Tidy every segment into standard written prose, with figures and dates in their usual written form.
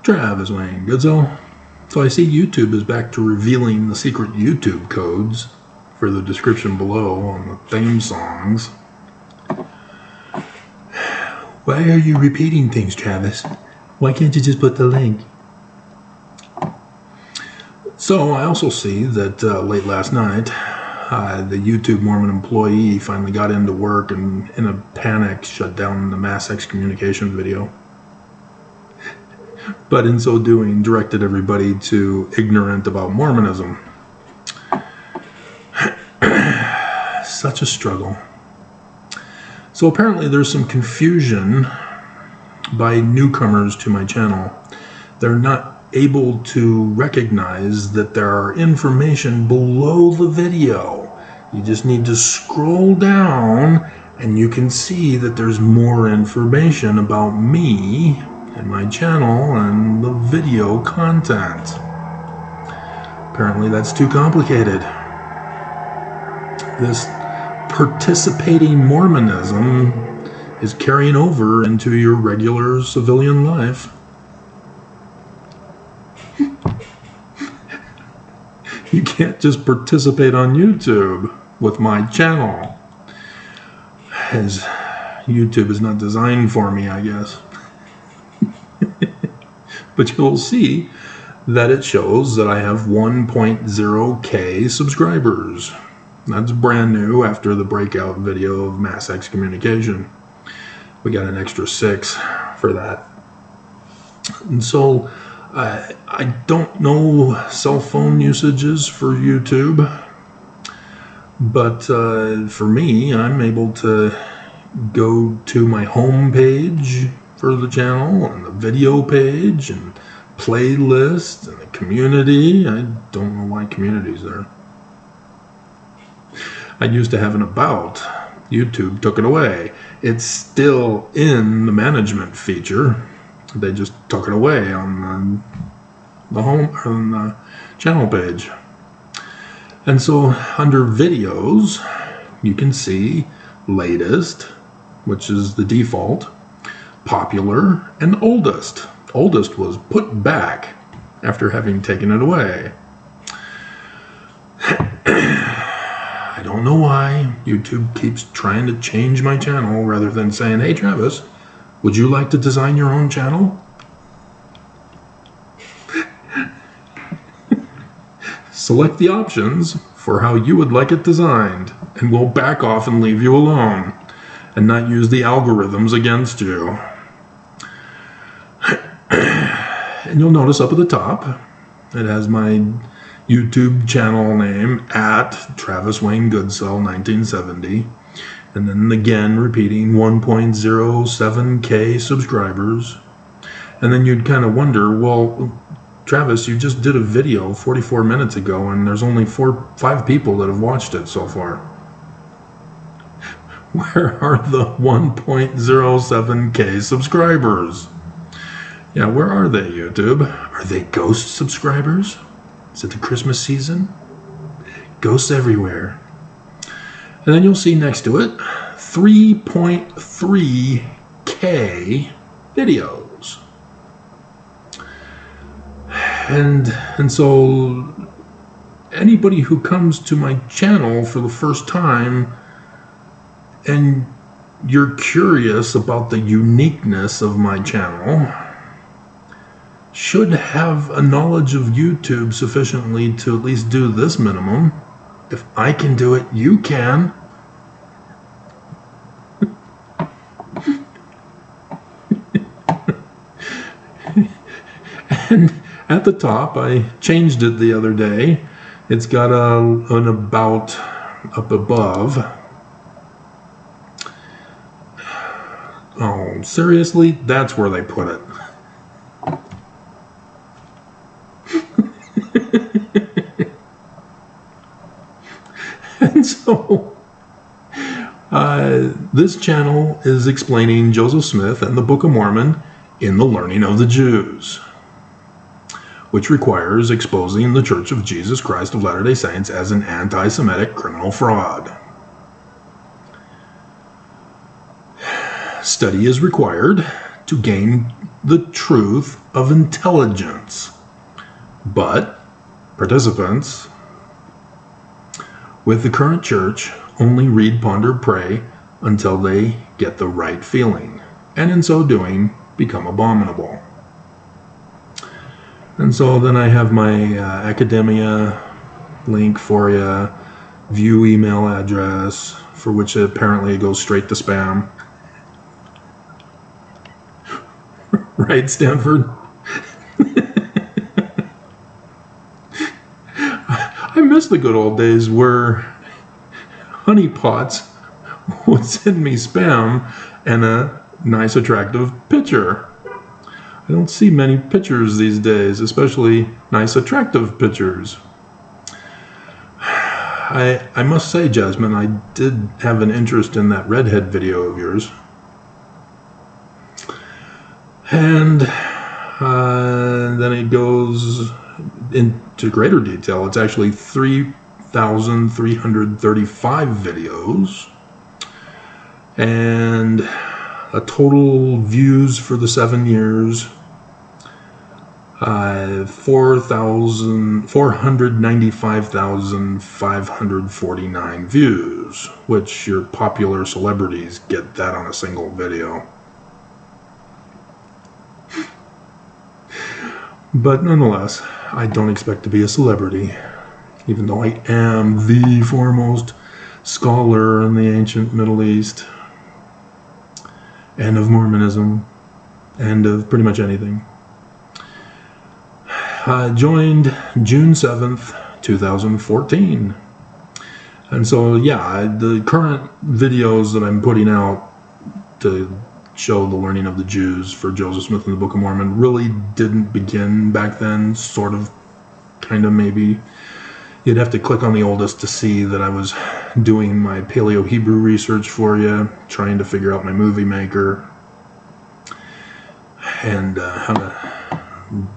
Travis Wayne Goodsell. So I see YouTube is back to revealing the secret YouTube codes for the description below on the theme songs. Why are you repeating things, Travis? Why can't you just put the link? So I also see that late last night, the YouTube Mormon employee finally got into work and in a panic shut down the mass excommunication video. But in so doing, directed everybody to ignorant about Mormonism. Such a struggle. So apparently there's some confusion by newcomers to my channel. They're not able to recognize that there are information below the video. You just need to scroll down and you can see that there's more information about me and my channel and the video content. Apparently that's too complicated. This participating Mormonism is carrying over into your regular civilian life. You can't just participate on YouTube with my channel, as YouTube is not designed for me, I guess. But you'll see that it shows that I have 1.0K subscribers. That's brand new after the breakout video of mass excommunication. We got an extra 6 for that. And so I don't know cell phone usages for YouTube, but for me, I'm able to go to my home page for the channel and the video page and playlist and the community. I don't know why community's there. I used to have an about. YouTube took it away. It's still in the management feature. They just took it away on the home or on the channel page. And so under videos, you can see latest, which is the default, popular, and oldest. Oldest was put back after having taken it away. I don't know why YouTube keeps trying to change my channel rather than saying, hey Travis, would you like to design your own channel? Select the options for how you would like it designed, and we'll back off and leave you alone and not use the algorithms against you. And you'll notice up at the top, it has my YouTube channel name at Travis Wayne Goodsell 1970, and then again repeating 1.07K subscribers. And then you'd kind of wonder, well, Travis, you just did a video 44 minutes ago and there's only 5 people that have watched it so far. Where are the 1.07K subscribers? Yeah, where are they, YouTube? Are they ghost subscribers? Is it the Christmas season? Ghosts everywhere. And then you'll see next to it 3.3K videos. And so anybody who comes to my channel for the first time and you're curious about the uniqueness of my channel should have a knowledge of YouTube sufficiently to at least do this minimum. If I can do it, you can. And at the top, I changed it the other day. It's got an about up above. Oh, seriously? That's where they put it. And so this channel is explaining Joseph Smith and the Book of Mormon in the Learning of the Jews, which requires exposing the Church of Jesus Christ of Latter-day Saints as an anti-Semitic criminal fraud. Study is required to gain the truth of intelligence. But participants with the current church only read, ponder, pray until they get the right feeling, and in so doing become abominable. And so then I have my academia link for you, view email address, for which apparently it goes straight to spam. Right, Stanford? I miss the good old days where honeypots would send me spam and a nice attractive picture. I don't see many pictures these days, especially nice attractive pictures. I must say, Jasmine, I did have an interest in that redhead video of yours. And then it goes into greater detail. It's actually 3,335 videos. And a total views for the 7 years, 495,549 views, which your popular celebrities get that on a single video. But nonetheless, I don't expect to be a celebrity, even though I am the foremost scholar in the ancient Middle East, and of Mormonism, and of pretty much anything. I joined June 7th, 2014. And so, yeah, the current videos that I'm putting out to show the learning of the Jews for Joseph Smith and the Book of Mormon really didn't begin back then, sort of, kind of, maybe. You'd have to click on the oldest to see that I was doing my Paleo-Hebrew research for you, trying to figure out my movie maker, and how to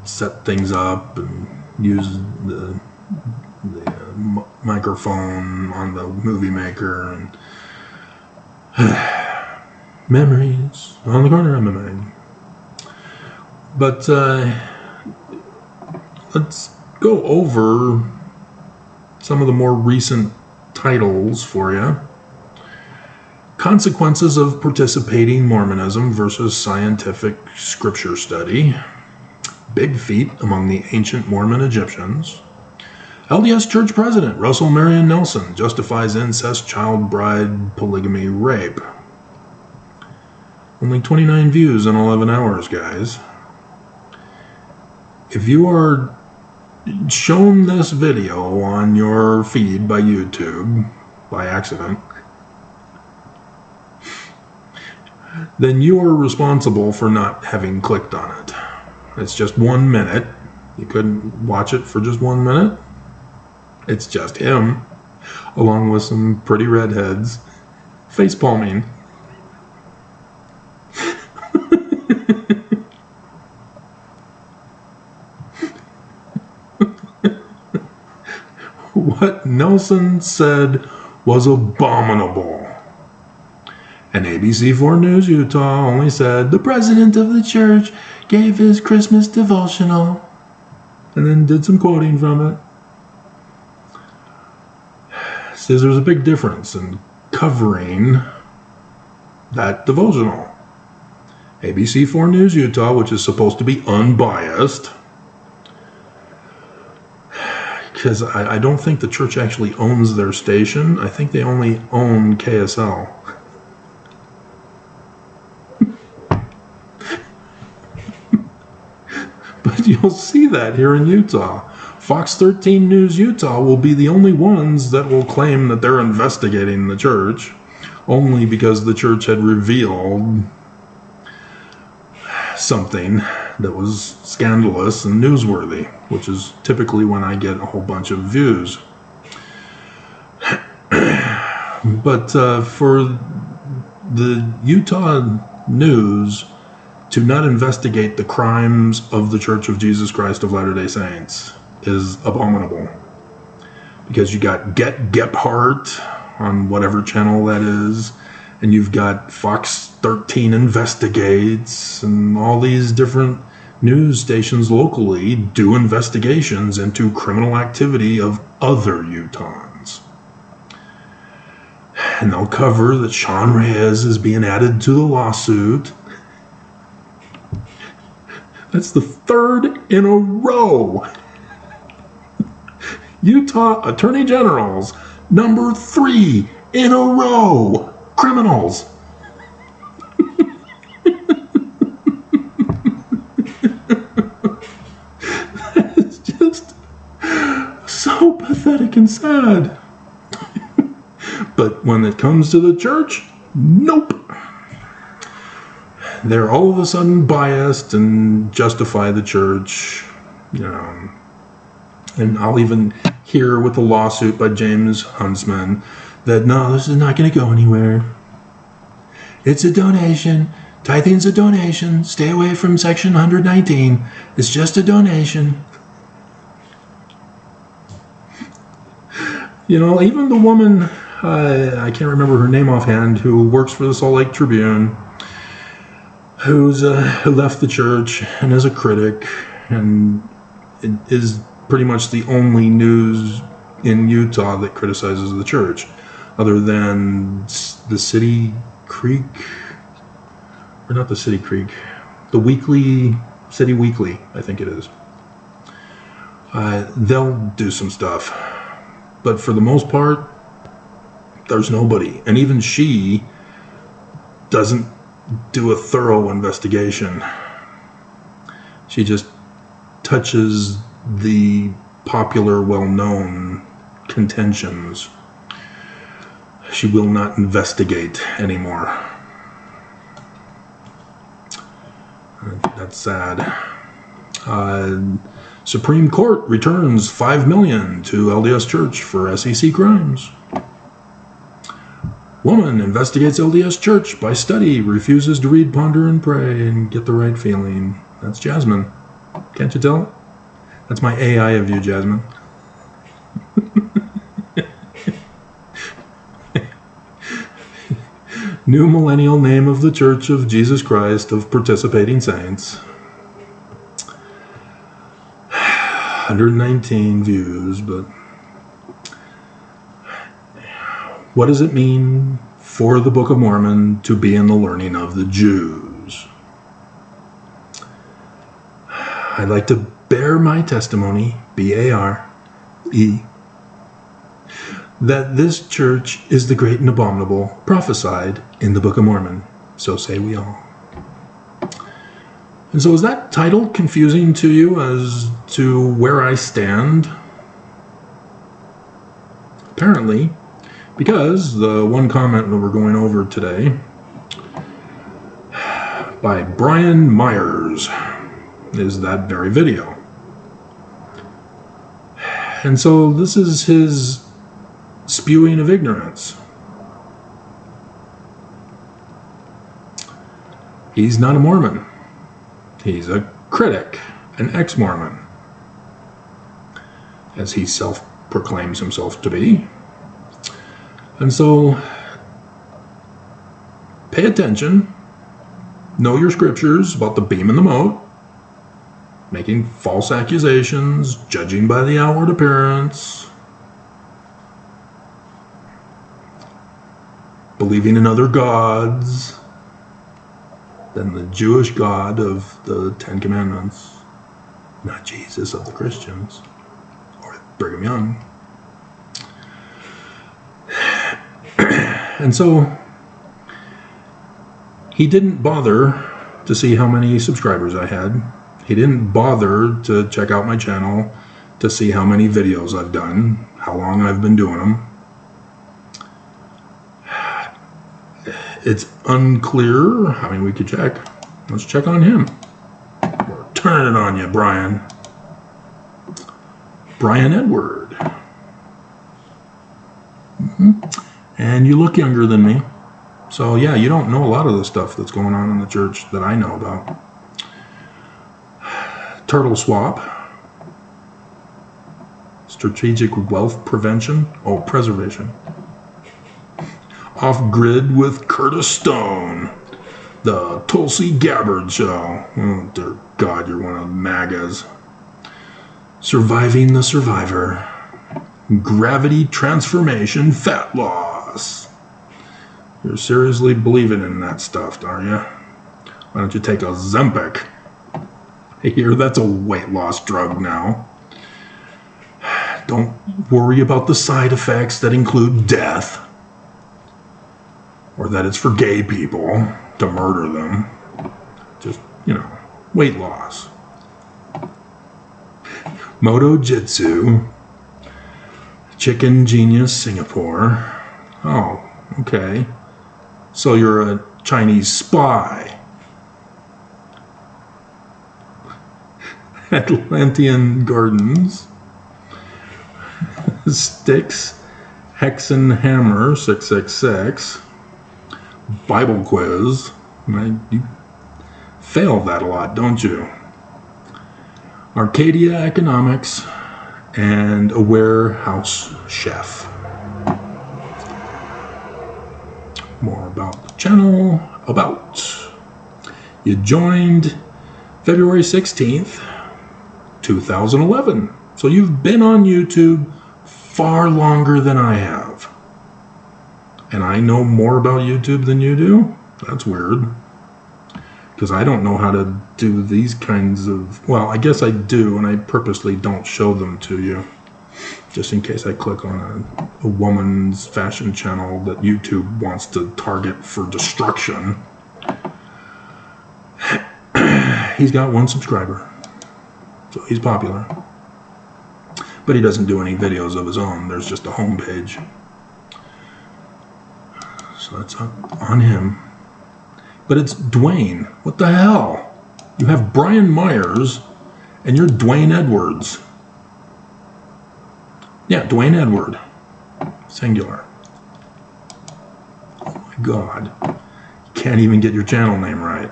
set things up and use the microphone on the movie maker, and memories on the corner of my mind. But let's go over some of the more recent titles for you. Consequences of Participating Mormonism versus Scientific Scripture Study. Big Feat Among the Ancient Mormon Egyptians. LDS Church President Russell Marion Nelson Justifies Incest, Child Bride, Polygamy, Rape. Only 29 views in 11 hours, guys. If you are shown this video on your feed by YouTube by accident, then you are responsible for not having clicked on it. It's just 1 minute. You couldn't watch it for just 1 minute. It's just him, along with some pretty redheads, facepalming. What Nelson said was abominable. And ABC4 News Utah only said, the president of the church gave his Christmas devotional, and then did some quoting from it. Says there's a big difference in covering that devotional. ABC4 News Utah, which is supposed to be unbiased, because I don't think the church actually owns their station. I think they only own KSL. But you'll see that here in Utah. Fox 13 News Utah will be the only ones that will claim that they're investigating the church, only because the church had revealed something that was scandalous and newsworthy, which is typically when I get a whole bunch of views. But for the Utah News to not investigate the crimes of the Church of Jesus Christ of Latter-day Saints is abominable. Because you got Get Gephardt on whatever channel that is, And you've got Fox 13 Investigates and all these different news stations locally do investigations into criminal activity of other Utahns. And they'll cover that Sean Reyes is being added to the lawsuit. That's the third in a row. Utah Attorney General's number 3 in a row. Criminals. It's just so pathetic and sad. But when it comes to the church, nope. They're all of a sudden biased and justify the church. And I'll even hear with the lawsuit by James Huntsman that no, this is not going to go anywhere. It's a donation. Tithing's a donation. Stay away from section 119. It's just a donation. Even the woman, I can't remember her name offhand, who works for the Salt Lake Tribune, who left the church and is a critic and is pretty much the only news in Utah that criticizes the church, other than the City Creek, or not the City Creek, the Weekly, City Weekly, I think it is. They'll do some stuff, but for the most part, there's nobody, and even she doesn't do a thorough investigation. She just touches the popular, well-known contentions. She will not investigate anymore. That's sad. Supreme Court returns $5 million to LDS Church for SEC crimes. Woman investigates LDS Church by study, refuses to read, ponder, and pray, and get the right feeling. That's Jasmine. Can't you tell? That's my AI of you, Jasmine. New millennial name of the Church of Jesus Christ of Participating Saints. 119 views, but what does it mean for the Book of Mormon to be in the learning of the Jews? I'd like to bear my testimony, B-A-R-E, that this church is the great and abominable prophesied in the Book of Mormon. So say we all. And so is that title confusing to you as to where I stand? Apparently, because the one comment that we're going over today by Brian Myers is that very video. And so this is his spewing of ignorance. He's not a Mormon. He's a critic, an ex-Mormon, as he self-proclaims himself to be. And so, pay attention, know your scriptures about the beam and the mote, making false accusations, judging by the outward appearance, believing in other gods than the Jewish God of the Ten Commandments, not Jesus of the Christians, or Brigham Young. And so he didn't bother to see how many subscribers I had. He didn't bother to check out my channel to see how many videos I've done, how long I've been doing them. It's unclear. I mean, we could check. Let's check on him. We're turning it on you, Brian. Brian Edward. And you look younger than me. So yeah, you don't know a lot of the stuff that's going on in the church that I know about. Turtle swap. Strategic wealth prevention. Oh, preservation. Off Grid with Curtis Stone. The Tulsi Gabbard Show. Oh, dear God, you're one of the MAGAs. Surviving the Survivor. Gravity Transformation Fat Loss. You're seriously believing in that stuff, are you? Why don't you take a Zempic? I hear that's a weight loss drug now. Don't worry about the side effects that include death. Or that it's for gay people to murder them. Just, weight loss. Moto Jitsu. Chicken Genius Singapore. Oh, okay. So you're a Chinese spy. Atlantean Gardens. Sticks. Hexen Hammer 666. Bible quiz. You fail that a lot, don't you? Arcadia Economics and a warehouse chef. More about the channel. About. You joined February 16th, 2011. So you've been on YouTube far longer than I have. And I know more about YouTube than you do? That's weird. Because I don't know how to do these kinds of... Well, I guess I do, and I purposely don't show them to you. Just in case I click on a woman's fashion channel that YouTube wants to target for destruction. He's got 1 subscriber. So he's popular. But he doesn't do any videos of his own. There's just a homepage. So that's on him. But it's Dwayne. What the hell? You have Brian Myers and you're Dwayne Edwards. Yeah, Dwayne Edward. Singular. Oh my God. You can't even get your channel name right.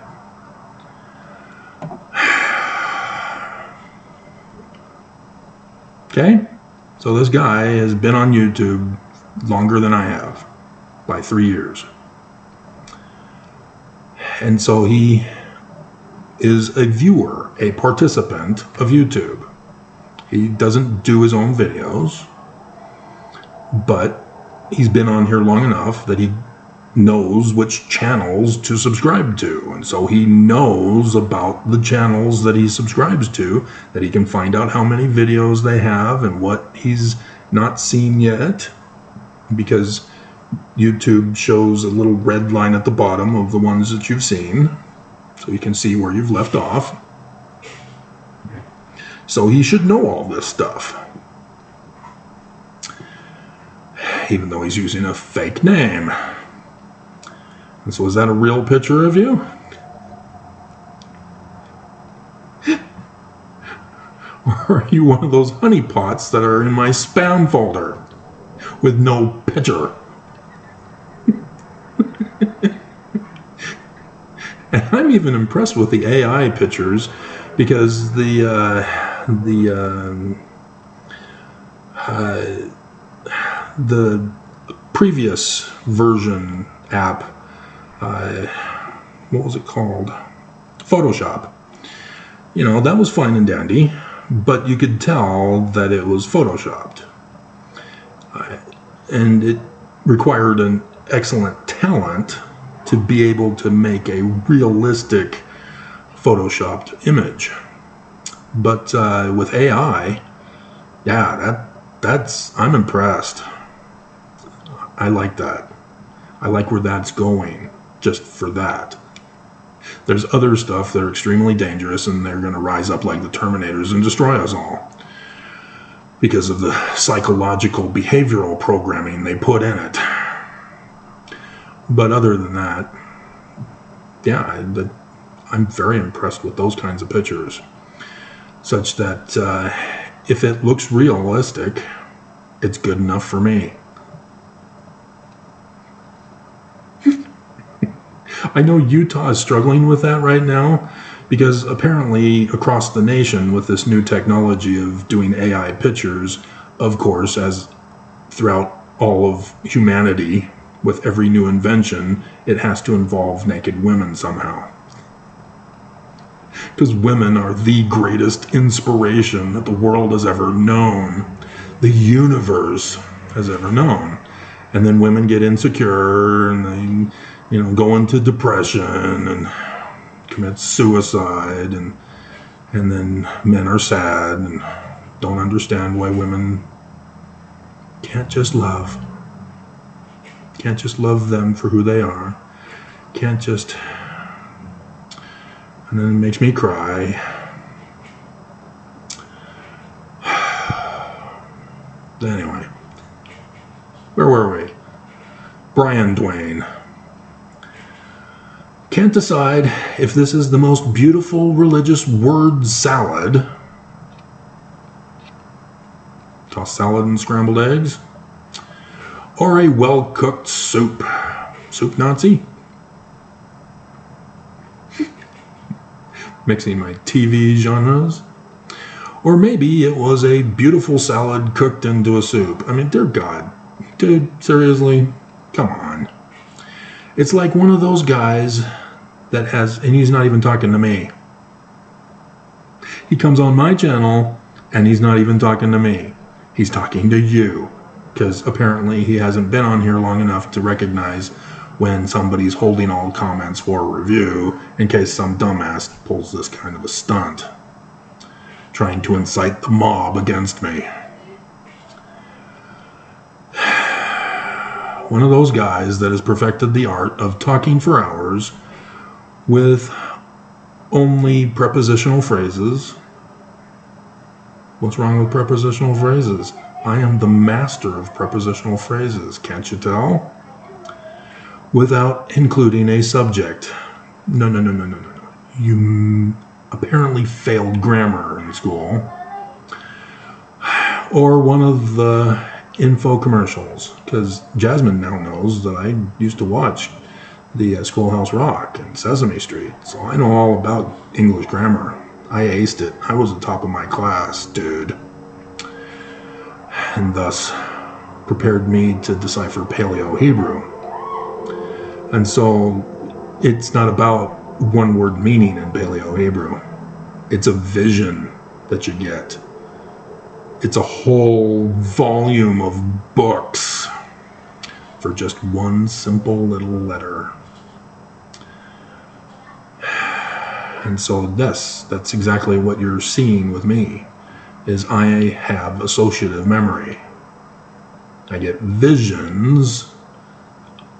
Okay? So this guy has been on YouTube longer than I have. By 3 years. And so he is a viewer, a participant of YouTube. He doesn't do his own videos, but he's been on here long enough that he knows which channels to subscribe to. And so he knows about the channels that he subscribes to, that he can find out how many videos they have and what he's not seen yet, because YouTube shows a little red line at the bottom of the ones that you've seen, so you can see where you've left off. So he should know all this stuff, even though he's using a fake name. And so is that a real picture of you? Or are you one of those honeypots that are in my spam folder with no picture? And I'm even impressed with the AI pictures, because the previous version app, what was it called? Photoshop. That was fine and dandy, but you could tell that it was photoshopped. And it required an excellent talent to be able to make a realistic photoshopped image. But with AI, yeah, I'm impressed. I like that. I like where that's going, just for that. There's other stuff that are extremely dangerous, and they're going to rise up like the Terminators and destroy us all because of the psychological behavioral programming they put in it. But other than that, yeah, I'm very impressed with those kinds of pictures, such that if it looks realistic, it's good enough for me. I know Utah is struggling with that right now, because apparently across the nation with this new technology of doing AI pictures, of course, as throughout all of humanity, with every new invention, it has to involve naked women somehow. Because women are the greatest inspiration that the world has ever known, the universe has ever known. And then women get insecure and they, go into depression and commit suicide, and then men are sad and don't understand why women can't just love them for who they are, can't just, and then it makes me cry. Anyway, where were we? Brian Dwayne. Can't decide if this is the most beautiful religious word salad. Toss salad and scrambled eggs. Or a well-cooked soup. Soup Nazi? Mixing my TV genres. Or maybe it was a beautiful salad cooked into a soup. I mean, dear God. Dude, seriously? Come on. It's like one of those guys that has, and he's not even talking to me. He comes on my channel and he's not even talking to me. He's talking to you. Because apparently he hasn't been on here long enough to recognize when somebody's holding all comments for review in case some dumbass pulls this kind of a stunt, trying to incite the mob against me. One of those guys that has perfected the art of talking for hours with only prepositional phrases. What's wrong with prepositional phrases? I am the master of prepositional phrases, can't you tell? Without including a subject. No. You apparently failed grammar in school. Or one of the infomercials, because Jasmine now knows that I used to watch the Schoolhouse Rock and Sesame Street, so I know all about English grammar. I aced it. I was the top of my class, dude. And thus prepared me to decipher Paleo-Hebrew. And so it's not about one-word meaning in Paleo-Hebrew. It's a vision that you get. It's a whole volume of books for just one simple little letter. And so that's exactly what you're seeing with me, is I have associative memory. I get visions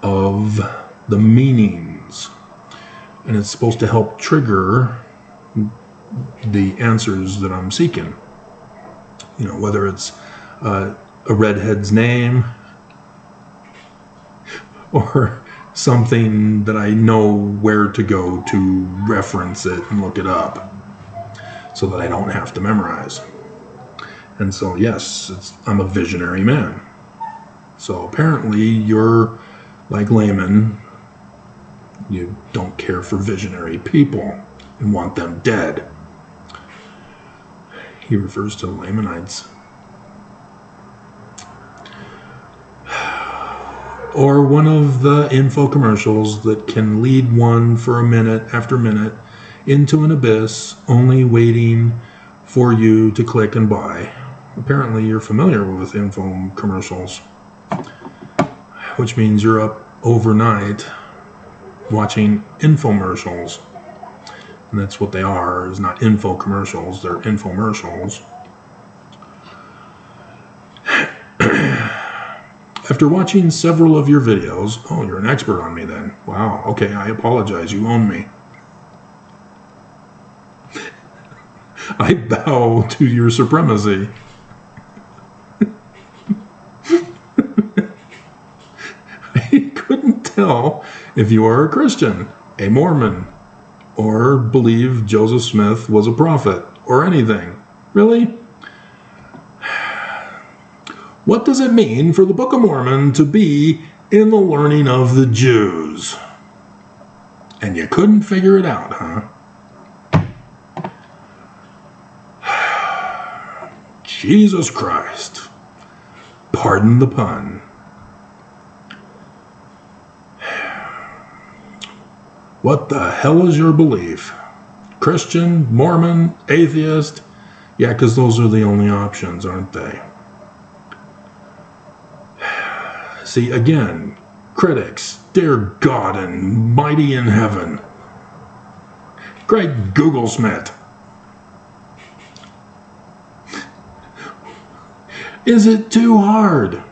of the meanings, and it's supposed to help trigger the answers that I'm seeking. Whether it's a redhead's name or something that I know where to go to reference it and look it up so that I don't have to memorize. And so, yes, I'm a visionary man. So apparently you're like layman. You don't care for visionary people and want them dead. He refers to Lamanites. Or one of the infomercials that can lead one for a minute after minute into an abyss, only waiting for you to click and buy. Apparently you're familiar with infomercials, which means you're up overnight watching infomercials. And that's what they are, is not infomercials, they're infomercials. After watching several of your videos, oh, you're an expert on me then. Wow, okay, I apologize, you own me. I bow to your supremacy. I couldn't tell if you are a Christian, a Mormon, or believe Joseph Smith was a prophet, or anything. Really? What does it mean for the Book of Mormon to be in the learning of the Jews? And you couldn't figure it out, huh? Jesus Christ. Pardon the pun. What the hell is your belief? Christian, Mormon, atheist? Yeah, because those are the only options, aren't they? See, again, critics, dear God and mighty in heaven. Great Google Smith. Is it too hard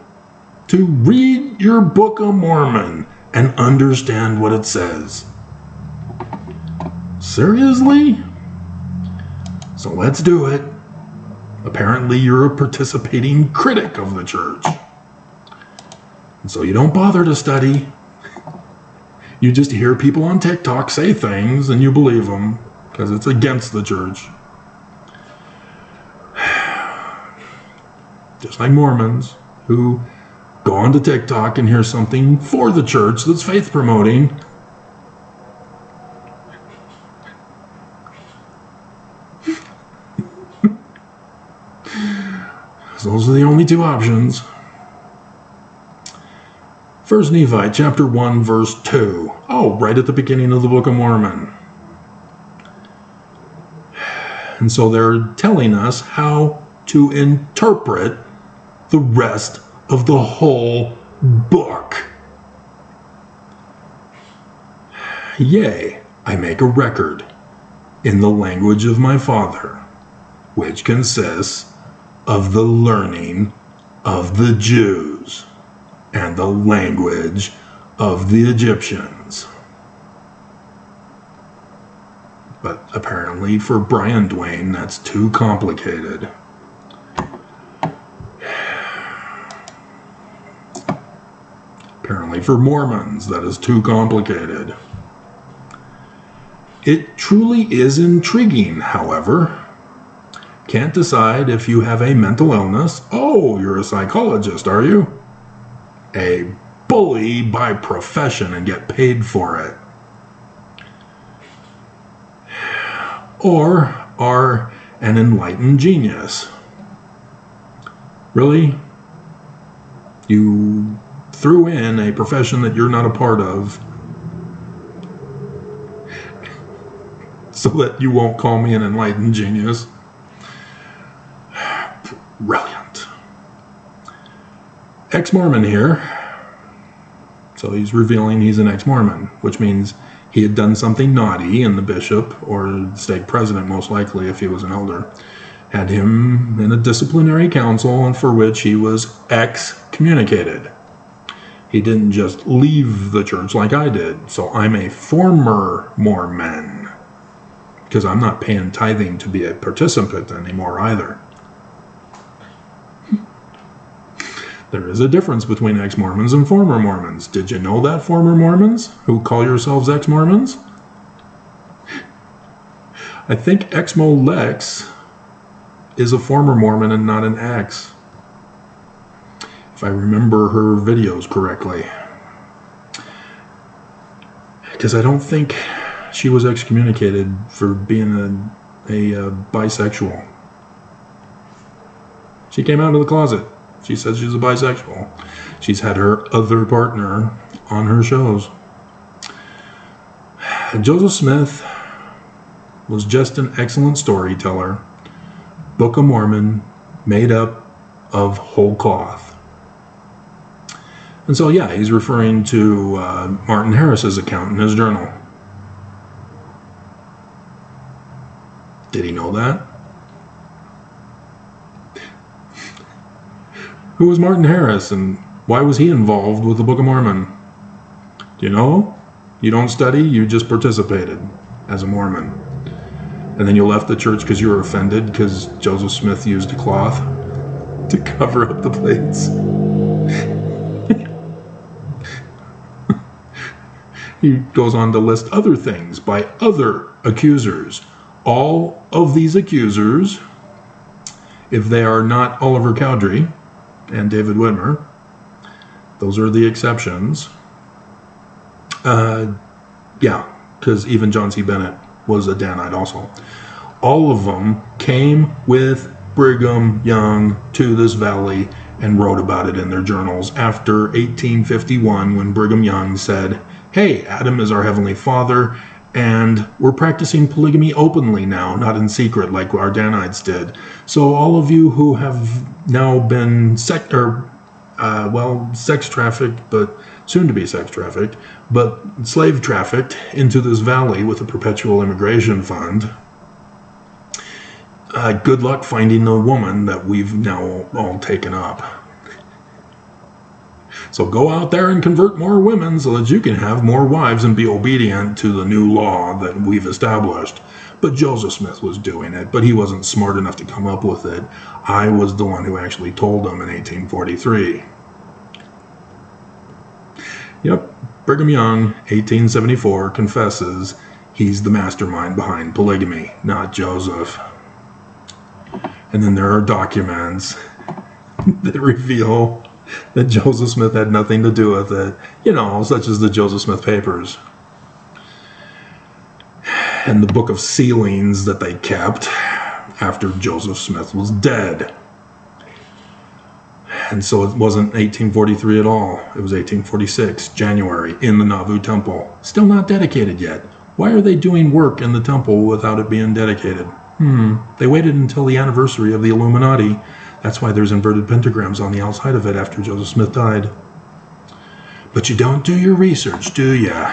to read your Book of Mormon and understand what it says? Seriously? So let's do it. Apparently you're a participating critic of the church. And so you don't bother to study. You just hear people on TikTok say things and you believe them because it's against the church. Just like Mormons who go onto TikTok and hear something for the church that's faith promoting. Those are the only two options. 1 Nephi chapter 1 verse 2. Oh, right at the beginning of the Book of Mormon. And so they're telling us how to interpret the rest of the whole book. Yea, I make a record in the language of my father, which consists of the learning of the Jews and the language of the Egyptians. But apparently for Brian Dwayne, that's too complicated. Apparently for Mormons, that is too complicated. It truly is intriguing, however. Can't decide if you have a mental illness. Oh, you're a psychologist, are you? A bully by profession and get paid for it. Or are an enlightened genius. Really? You threw in a profession that you're not a part of so that you won't call me an enlightened genius. Brilliant. Ex-Mormon here. So he's revealing he's an ex-Mormon, which means he had done something naughty, and the bishop, or the stake president most likely if he was an elder, had him in a disciplinary council, and for which he was excommunicated. He didn't just leave the church like I did. So I'm a former Mormon, because I'm not paying tithing to be a participant anymore either. There is a difference between ex-Mormons and former Mormons. Did you know that, former Mormons who call yourselves ex-Mormons? I think Exmo Lex is a former Mormon and not an ex, if I remember her videos correctly. Because I don't think she was excommunicated for being a bisexual. She came out of the closet. She says she's a bisexual. She's had her other partner on her shows. Joseph Smith was just an excellent storyteller. Book of Mormon made up of whole cloth. And so, yeah, he's referring to Martin Harris's account in his journal. Did he know that? Who was Martin Harris, and why was he involved with the Book of Mormon? Do you know? You don't study, you just participated as a Mormon. And then you left the church because you were offended because Joseph Smith used a cloth to cover up the plates. He goes on to list other things by other accusers. All of these accusers, if they are not Oliver Cowdery and David Whitmer, those are the exceptions. Yeah, because even John C. Bennett was a Danite also. All of them came with Brigham Young to this valley and wrote about it in their journals after 1851, when Brigham Young said, hey, Adam is our Heavenly Father, and we're practicing polygamy openly now, not in secret like our Danites did. So all of you who have now been sex trafficked, but soon to be sex trafficked, but slave trafficked into this valley with a perpetual immigration fund, good luck finding the woman that we've now all taken up. So go out there and convert more women so that you can have more wives and be obedient to the new law that we've established. But Joseph Smith was doing it, but he wasn't smart enough to come up with it. I was the one who actually told him in 1843. Yep, Brigham Young, 1874, confesses he's the mastermind behind polygamy, not Joseph. And then there are documents that reveal that Joseph Smith had nothing to do with it, such as the Joseph Smith Papers and the Book of Sealings that they kept after Joseph Smith was dead. And so it wasn't 1843 at all. It was 1846, January, in the Nauvoo Temple. Still not dedicated yet. Why are they doing work in the temple without it being dedicated? They waited until the anniversary of the Illuminati. That's why there's inverted pentagrams on the outside of it after Joseph Smith died. But you don't do your research, do ya?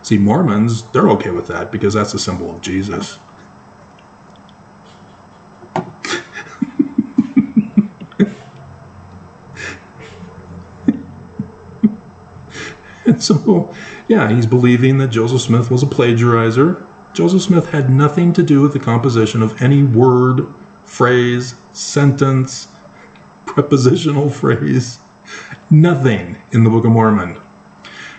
See, Mormons, they're okay with that because that's a symbol of Jesus. And so, yeah, he's believing that Joseph Smith was a plagiarizer. Joseph Smith had nothing to do with the composition of any word, phrase, sentence, prepositional phrase, nothing in the Book of Mormon.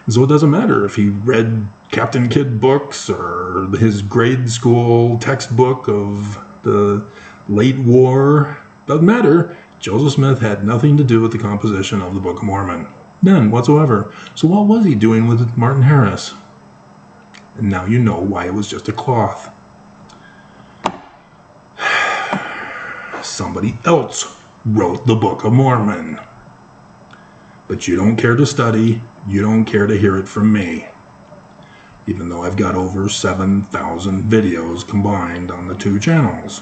And so it doesn't matter if he read Captain Kidd books or his grade school textbook of the late war. Doesn't matter. Joseph Smith had nothing to do with the composition of the Book of Mormon. None whatsoever. So what was he doing with Martin Harris? And now you know why it was just a cloth. Somebody else wrote the Book of Mormon. But you don't care to study, you don't care to hear it from me. Even though I've got over 7,000 videos combined on the two channels.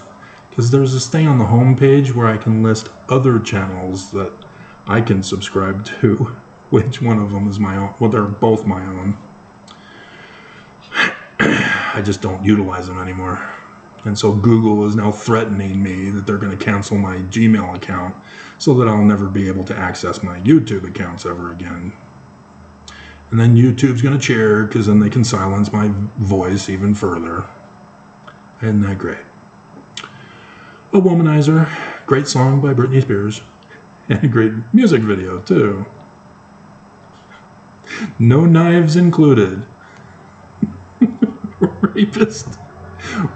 Because there's this thing on the home page where I can list other channels that I can subscribe to. Which one of them is my own? Well, they're both my own. I just don't utilize them anymore. And so Google is now threatening me that they're going to cancel my Gmail account so that I'll never be able to access my YouTube accounts ever again. And then YouTube's going to cheer because then they can silence my voice even further. Isn't that great? A Womanizer, great song by Britney Spears, and a great music video too. No knives included.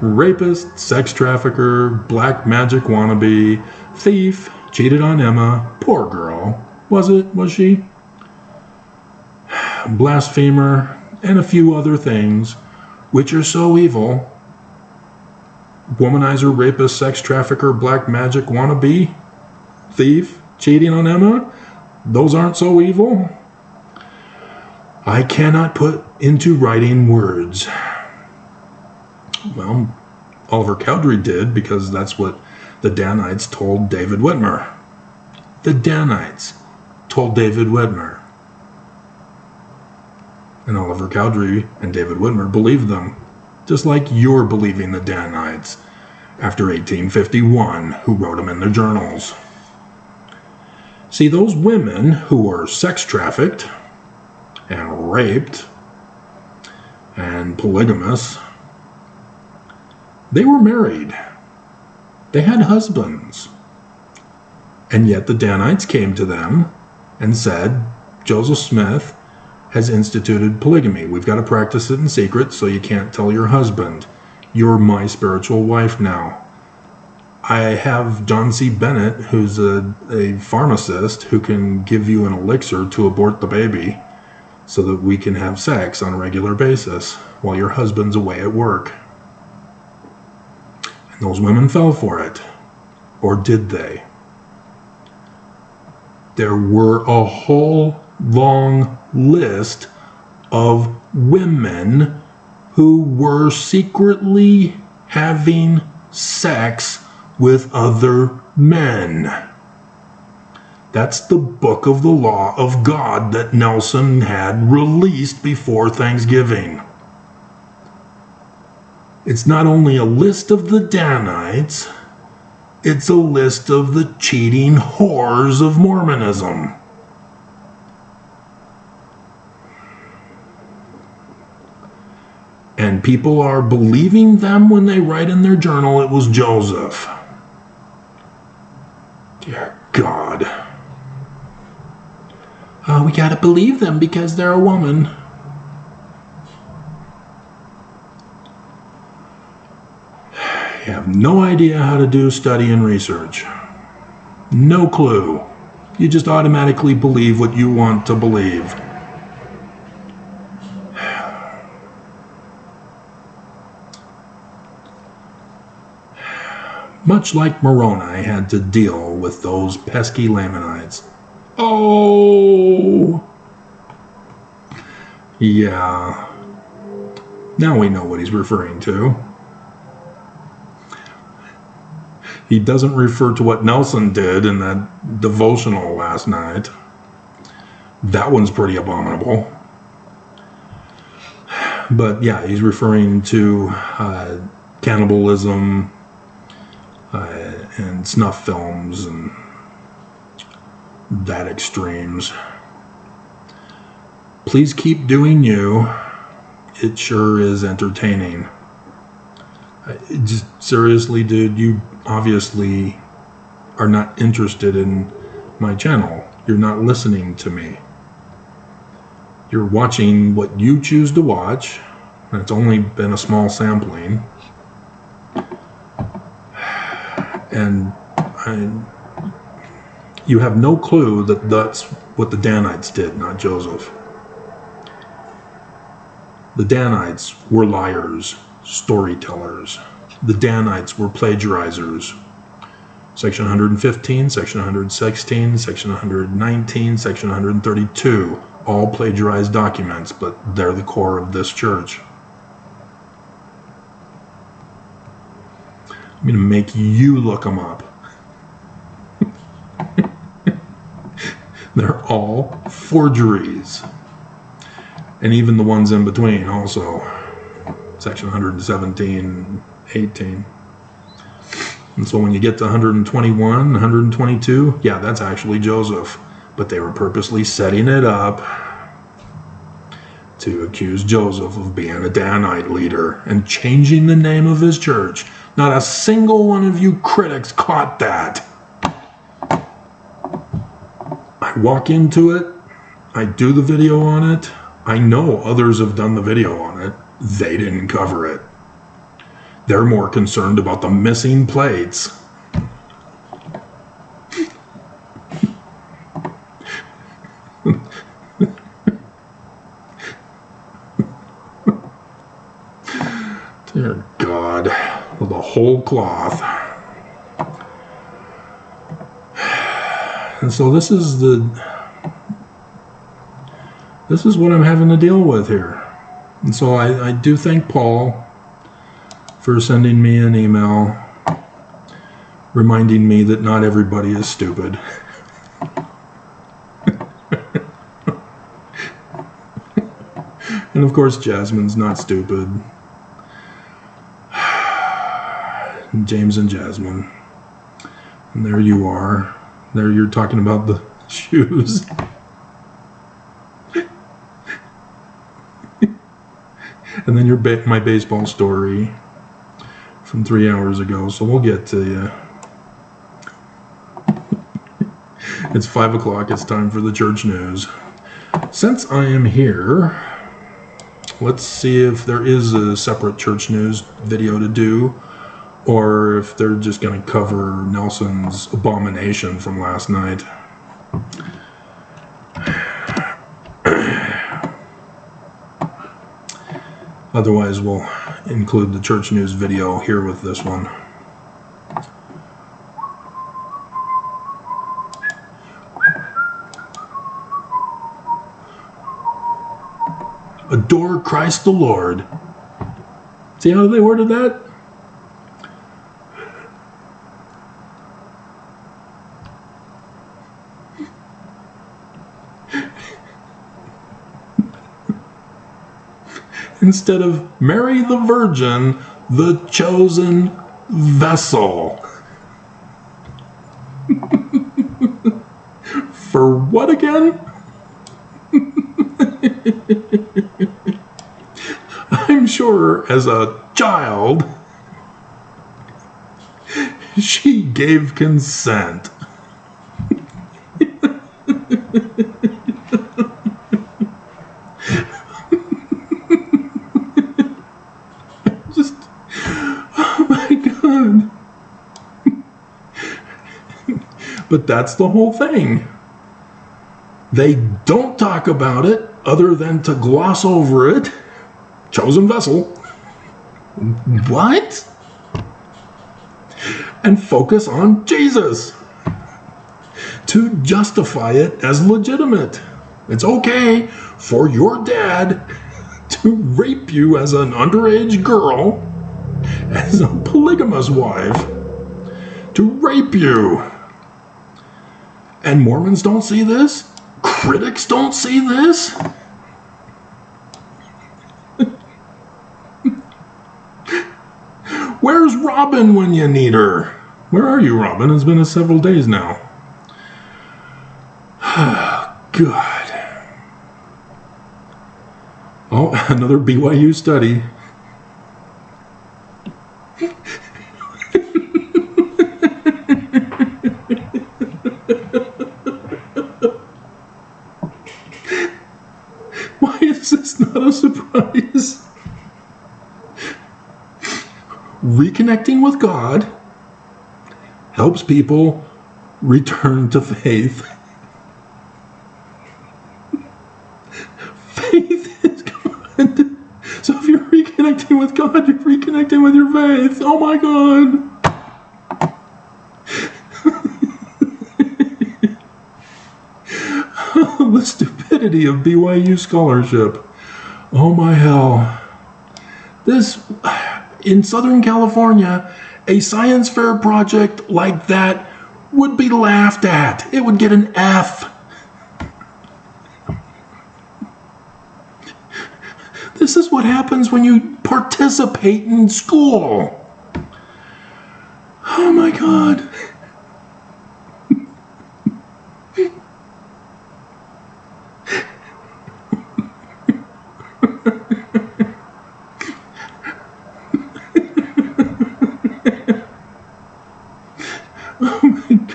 Rapist, sex trafficker, black magic wannabe, thief, cheated on Emma, poor girl. Was she? Blasphemer, and a few other things, which are so evil. Womanizer, rapist, sex trafficker, black magic wannabe, thief, cheating on Emma, those aren't so evil. I cannot put into writing words. Well, Oliver Cowdery did, because that's what the Danites told David Whitmer. The Danites told David Whitmer. And Oliver Cowdery and David Whitmer believed them, just like you're believing the Danites after 1851, who wrote them in their journals. See, those women who were sex trafficked and raped and polygamous, they were married. They had husbands. And yet the Danites came to them and said, Joseph Smith has instituted polygamy. We've got to practice it in secret so you can't tell your husband. You're my spiritual wife now. I have John C. Bennett, who's a pharmacist who can give you an elixir to abort the baby so that we can have sex on a regular basis while your husband's away at work. And those women fell for it. Or did they? There were a whole long list of women who were secretly having sex with other men. That's the book of the law of God that Nelson had released before Thanksgiving. It's not only a list of the Danites, it's a list of the cheating whores of Mormonism. And people are believing them when they write in their journal it was Joseph. Dear God. We gotta believe them because they're a woman. You have no idea how to do study and research. No clue. You just automatically believe what you want to believe. Much like Moroni had to deal with those pesky Lamanites. Oh! Yeah. Now we know what he's referring to. He doesn't refer to what Nelson did in that devotional last night. That one's pretty abominable. But yeah, he's referring to cannibalism and snuff films and that extremes. Please keep doing you. It sure is entertaining. Just seriously, dude, you obviously are not interested in my channel. You're not listening to me. You're watching what you choose to watch, and it's only been a small sampling. And you have no clue that that's what the Danites did, not Joseph. The Danites were liars, storytellers. The Danites were plagiarizers. Section 115, Section 116, Section 119, Section 132, all plagiarized documents, but they're the core of this church. I'm going to make you look them up. They're all forgeries. And even the ones in between also. Section 117, 18. And so when you get to 121, 122, yeah, that's actually Joseph. But they were purposely setting it up to accuse Joseph of being a Danite leader and changing the name of his church. Not a single one of you critics caught that. I walk into it, I do the video on it, I know others have done the video on it, they didn't cover it. They're more concerned about the missing plates. Dear God, the whole cloth. And so this is what I'm having to deal with here. And so I do thank Paul for sending me an email reminding me that not everybody is stupid. And of course Jasmine's not stupid. James and Jasmine. And there you are. There you're talking about the shoes. And then my baseball story from 3 hours ago. So we'll get to you. It's 5 o'clock. It's time for the church news. Since I am here, let's see if there is a separate church news video to do, or if they're just going to cover Nelson's abomination from last night. Otherwise, we'll include the church news video here with this one. adore Christ the Lord. See how they worded that? Instead of Mary the Virgin, the chosen vessel. For what again? I'm sure as a child, she gave consent. Just, oh my God. But that's the whole thing. They don't talk about it other than to gloss over it. Chosen vessel. What? And focus on Jesus to justify it as legitimate. It's okay for your dad to rape you as an underage girl, as a polygamous wife, to rape you. And Mormons don't see this? Critics don't see this? Where's Robin when you need her? Where are you, Robin? It's been several days now. God. Oh, another BYU study. Why is this not a surprise? Reconnecting with God helps people return to faith. Faith is God. So if you're reconnecting with God, you're reconnecting with your faith. Oh my God. The stupidity of BYU scholarship. Oh my hell. This, in Southern California, a science fair project like that would be laughed at. It would get an F. This is what happens when you participate in school. Oh my God.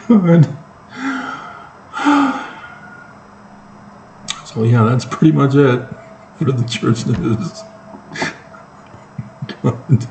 God. So yeah, that's pretty much it for the church news. God.